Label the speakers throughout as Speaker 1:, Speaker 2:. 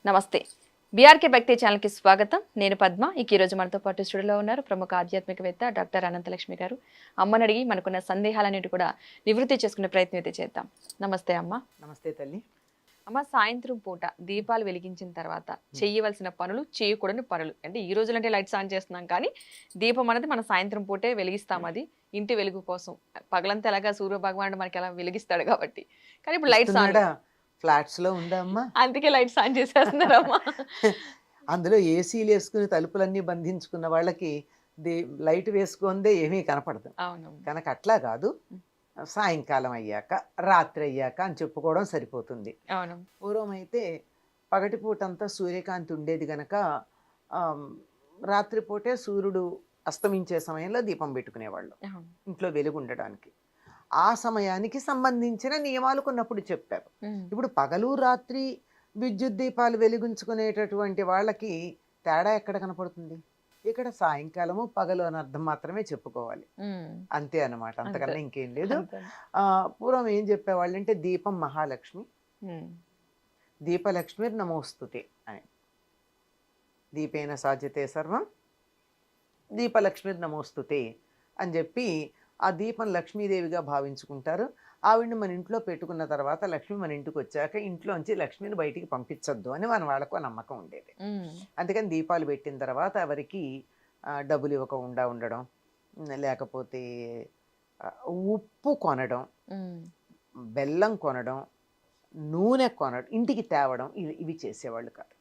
Speaker 1: నమస్తే. బీఆర్కే భక్తి ఛానల్కి స్వాగతం. నేను పద్మ. ఈ రోజు మనతో పాటు స్టూడియోలో ఉన్నారు ప్రముఖ ఆధ్యాత్మికవేత్త డాక్టర్ అనంతలక్ష్మి గారు. అమ్మని అడిగి మనకున్న సందేహాలన్నిటి కూడా నివృత్తి చేసుకునే ప్రయత్నం అయితే చేద్దాం. నమస్తే అమ్మ.
Speaker 2: నమస్తే తల్లి.
Speaker 1: అమ్మ, సాయంత్రం పూట దీపాలు వెలిగించిన తర్వాత చేయవలసిన పనులు, చేయకూడని పనులు అంటే ఈ రోజులు అంటే లైట్స్ ఆన్ చేస్తున్నాం, కానీ దీపం అనేది మనం సాయంత్రం పూటే వెలిగిస్తాం. అది ఇంటి వెలుగు కోసం. పగలంతా ఎలాగా సూర్య భగవానుడు మనకి ఎలా వెలిగిస్తాడు కాబట్టి. కానీ ఇప్పుడు లైట్స్ ఆన్,
Speaker 2: ఫ్లాట్స్ లో ఉందా అమ్మా?
Speaker 1: అందుకే లైట్స్ ఆన్ చేసేస్తున్నారమ్మా.
Speaker 2: అందులో ఏసీలు వేసుకుని తలుపులన్నీ బంధించుకున్న వాళ్ళకి లైట్ వేసుకుందే ఏమీ కనపడదు. కనుక అట్లా కాదు, సాయంకాలం అయ్యాక రాత్రి అయ్యాక అని చెప్పుకోవడం సరిపోతుంది. పూర్వం అయితే పగటిపూటంతా సూర్యకాంతి ఉండేది గనక రాత్రిపూటే సూర్యుడు అస్తమించే సమయంలో దీపం పెట్టుకునేవాళ్ళు ఇంట్లో వెలుగు ఉండడానికి. ఆ సమయానికి సంబంధించిన నియమాలు కొన్నప్పుడు చెప్పారు. ఇప్పుడు పగలు రాత్రి విద్యుత్ దీపాలు వెలిగించుకునేటటువంటి వాళ్ళకి తేడా ఎక్కడ కనపడుతుంది? ఇక్కడ సాయంకాలము పగలు అని అర్థం మాత్రమే చెప్పుకోవాలి, అంతే అన్నమాట, అంతకన్నా ఇంకేం లేదు. పూర్వం ఏం చెప్పేవాళ్ళు అంటే దీపం మహాలక్ష్మి, దీపలక్ష్మి నమోస్తుతే అని, దీపేన సాధ్యతే సర్వం దీపలక్ష్మి నమోస్తుతే అని చెప్పి ఆ దీపం లక్ష్మీదేవిగా భావించుకుంటారు. ఆవిడ్ని మన ఇంట్లో పెట్టుకున్న తర్వాత లక్ష్మి మన ఇంటికి వచ్చాక ఇంట్లోంచి లక్ష్మిని బయటికి పంపించొద్దు అని మన వాళ్ళకు నమ్మకం ఉండేది. అందుకని దీపాలు పెట్టిన తర్వాత ఎవరికి డబ్బులు ఇవ్వకుండా ఉండడం, లేకపోతే ఉప్పు కొనడం, బెల్లం కొనడం, నూనె కొనడం, ఇంటికి తేవడం ఇవి చేసేవాళ్ళు కాదు.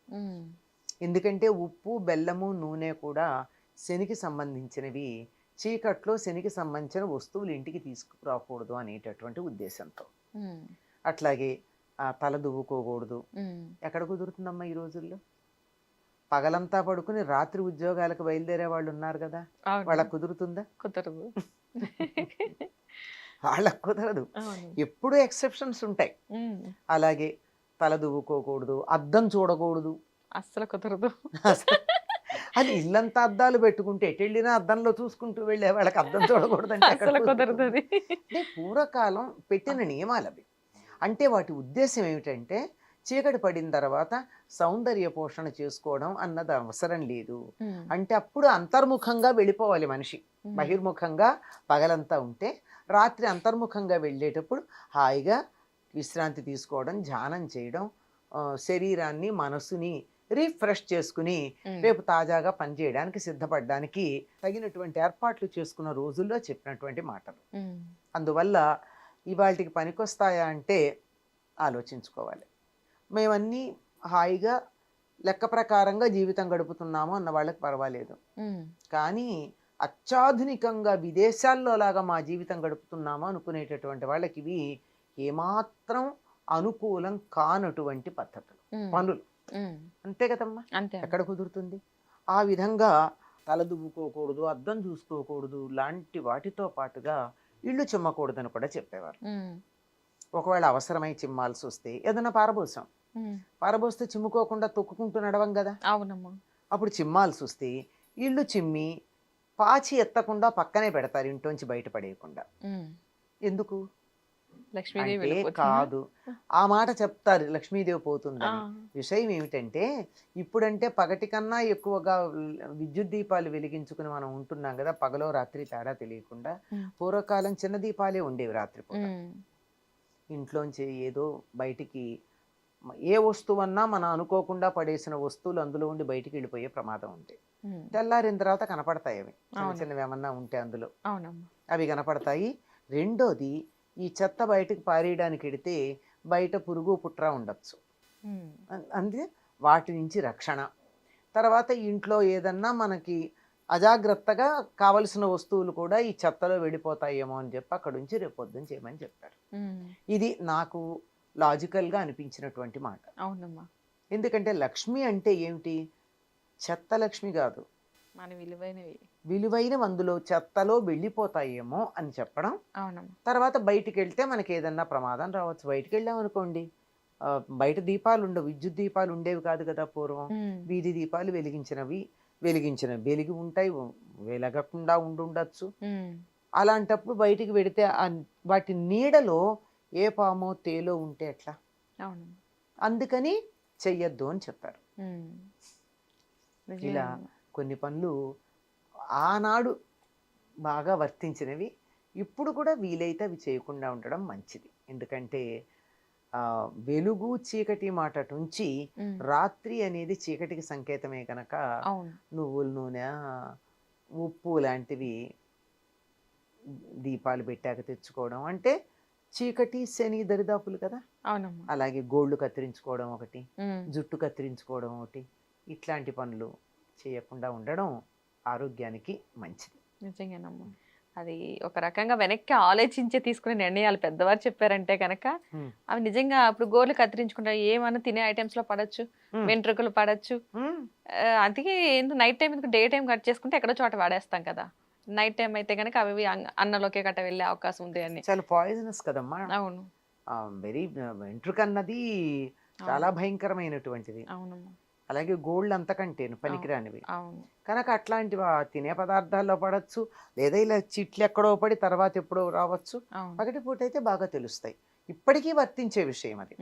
Speaker 2: ఎందుకంటే ఉప్పు, బెల్లము, నూనె కూడా శనికి సంబంధించినవి. చీకట్లో శనికి సంబంధించిన వస్తువులు ఇంటికి తీసుకురాకూడదు అనేటటువంటి ఉద్దేశంతో. అట్లాగే తల దువ్వుకోకూడదు. ఎక్కడ కుదురుతుందమ్మా ఈ రోజుల్లో? పగలంతా పడుకుని రాత్రి ఉద్యోగాలకు బయలుదేరే వాళ్ళు ఉన్నారు కదా, వాళ్ళకు కుదురుతుందా? కుదరదు. వాళ్ళకు కుదరదు. ఎప్పుడూ ఎక్సెప్షన్స్ ఉంటాయి. అలాగే తల దువ్వుకోకూడదు, అద్దం చూడకూడదు, అస్సలు కుదరదు. అది ఇల్లంతా అద్దాలు పెట్టుకుంటే ఎటు వెళ్ళినా అద్దంలో చూసుకుంటూ వెళ్ళే వాళ్ళకి అద్దం చూడకూడదంటే కుదరదు. పూర్వకాలం పెట్టిన నియమాలు అవి. అంటే వాటి ఉద్దేశం ఏమిటంటే చీకటి పడిన తర్వాత సౌందర్య పోషణ చేసుకోవడం అన్నది అవసరం లేదు. అంటే అప్పుడు అంతర్ముఖంగా వెళ్ళిపోవాలి మనిషి. బహిర్ముఖంగా పగలంతా ఉంటే రాత్రి అంతర్ముఖంగా వెళ్ళేటప్పుడు హాయిగా విశ్రాంతి తీసుకోవడం, ధ్యానం చేయడం, శరీరాన్ని మనసుని రీఫ్రెష్ చేసుకుని రేపు తాజాగా పనిచేయడానికి సిద్ధపడడానికి తగినటువంటి ఏర్పాట్లు చేసుకున్న రోజుల్లో చెప్పినటువంటి మాటలు. అందువల్ల ఇవాళకి పనికొస్తాయా అంటే ఆలోచించుకోవాలి. మేమన్నీ హాయిగా లెక్క ప్రకారంగా జీవితం గడుపుతున్నాము అన్న వాళ్ళకి పర్వాలేదు, కానీ అత్యాధునికంగా విదేశాల్లో లాగా మా జీవితం గడుపుతున్నాము అనుకునేటటువంటి వాళ్ళకి ఇవి ఏమాత్రం అనుకూలం కానటువంటి పద్ధతులు, పనులు. అంతే కదమ్మా, ఎక్కడ కుదురుతుంది? ఆ విధంగా తల దువ్వుకోకూడదు, అద్దం చూసుకోకూడదు, లాంటి వాటితో పాటుగా ఇళ్ళు చిమ్మకూడదని కూడా చెప్పేవారు. ఒకవేళ అవసరమై చిమ్మాల్సి వస్తే ఏదైనా పారబోసాం, పారబోస్తే చిమ్ముకోకుండా తొక్కుకుంటూ నడవం కదా. అవునమ్మా. అప్పుడు చిమ్మాల్సి వస్తే ఇళ్ళు చిమ్మి పాచి ఎత్తకుండా పక్కనే పెడతారు, ఇంట్లోంచి బయటపడేయకుండా. ఎందుకు? లక్ష్మీదేవి కాదు, ఆ మాట చెప్తారు, లక్ష్మీదేవి పోతుందని. విషయం ఏమిటంటే ఇప్పుడంటే పగటి కన్నా ఎక్కువగా విద్యుత్ దీపాలు వెలిగించుకుని మనం ఉంటున్నాం కదా, పగలో రాత్రి తేడా తెలియకుండా. పూర్వకాలం చిన్న దీపాలే ఉండేవి రాత్రి పూట. ఇంట్లోంచి ఏదో బయటికి ఏ వస్తువు అన్నా మనం అనుకోకుండా పడేసిన వస్తువులు అందులో ఉండి బయటికి వెళ్ళిపోయే ప్రమాదం ఉంది. తెల్లారిన తర్వాత కనపడతాయి అవి, చిన్న చిన్నవి ఏమన్నా ఉంటే అందులో అవి కనపడతాయి. రెండోది, ఈ చెత్త బయటకు పారేయడానికి వెడితే బయట పురుగు పుట్ర ఉండొచ్చు, అందుకే వాటి నుంచి రక్షణ. తర్వాత ఇంట్లో ఏదన్నా మనకి అజాగ్రత్తగా కావలసిన వస్తువులు కూడా ఈ చెత్తలో వెళ్ళిపోతాయేమో అని చెప్పి అక్కడ నుంచి రేపు పొద్దున చేయమని చెప్పారు. ఇది నాకు లాజికల్గా అనిపించినటువంటి మాట. అవునమ్మా. ఎందుకంటే లక్ష్మి అంటే ఏమిటి? చెత్త లక్ష్మి కాదు, మన విలువైనవి అందులో చెత్తలో వెళ్ళిపోతాయేమో అని చెప్పడం. తర్వాత బయటికి వెళ్తే మనకి ఏదన్నా ప్రమాదం రావచ్చు. బయటికి వెళ్ళాం అనుకోండి, బయట దీపాలు ఉండవు, విద్యుత్ దీపాలు ఉండేవి కాదు కదా పూర్వం. వీధి దీపాలు వెలిగించిన వెలిగి ఉంటాయి, వెలగకుండా ఉండొచ్చు. అలాంటప్పుడు బయటికి వెడితే వాటి నీడలో ఏ పామో తేలో ఉంటే ఎట్లా? అందుకని చెయ్యొద్దు అని చెప్పారు.
Speaker 1: నిజమే
Speaker 2: ఇలా
Speaker 1: అమ్మ.
Speaker 2: కొన్ని పనులు ఆనాడు బాగా వర్తించినవి ఇప్పుడు కూడా వీలైతే అవి చేయకుండా ఉండడం మంచిది. ఎందుకంటే వెలుగు చీకటి మాట ఉంచి
Speaker 1: ఉమ్,
Speaker 2: రాత్రి అనేది చీకటికి సంకేతమే కనుక
Speaker 1: అవును.
Speaker 2: నువ్వుల నూనె, ఉప్పు లాంటివి దీపాలు పెట్టాక తెచ్చుకోవడం అంటే చీకటి శని దరిదాపులు కదా.
Speaker 1: అవునమ్మా.
Speaker 2: అలాగే గోళ్ళు కత్తిరించుకోవడం ఒకటి,
Speaker 1: ఉమ్,
Speaker 2: జుట్టు కత్తిరించుకోవడం ఒకటి, ఇట్లాంటి పనులు చేయకుండా ఉండడం ఆరోగ్యానికి మంచిది.
Speaker 1: నిజంగానమ్మా. అది ఒక రకంగా వెనక్కి ఆలోచించి తీసుకునే నిర్ణయాలు పెద్దవారు చెప్పారంటే కనుక
Speaker 2: ఉమ్.
Speaker 1: అవి నిజంగా ఇప్పుడు గోర్లు కత్తిరించుకుంటారు, ఏమన్నా తినే ఐటమ్స్ లో పడచ్చు,
Speaker 2: ఉమ్.
Speaker 1: వెంట్రుకలు పడచ్చు.
Speaker 2: ఉమ్.
Speaker 1: అందుకే ఎందుకు night time day time cut చేసుకుంటే ఎక్కడో చోట వాడేస్తాం కదా. నైట్ టైం అయితే కనుక అవి అన్నలోకే గట్ట వెళ్ళే అవకాశం ఉంది అని.
Speaker 2: చాలా పాయిజనస్ కదమ్మా.
Speaker 1: అవును.
Speaker 2: వెరీ వెంట్రుక అన్నది చాలా భయంకరమైనటువంటిది.
Speaker 1: అవునమ్మా.
Speaker 2: అలాగే గోల్డ్ అంతకంటేను పనికిరానివి
Speaker 1: అవును.
Speaker 2: కనుక అట్లాంటివి తినే పదార్థాల్లో పడవచ్చు, లేదా ఇలా చిట్లు ఎక్కడో పడి తర్వాత ఎప్పుడో రావచ్చు.
Speaker 1: అవును.
Speaker 2: పగటిపూట అయితే బాగా తెలుస్తాయి. ఇప్పటికీ వర్తించే విషయం అది.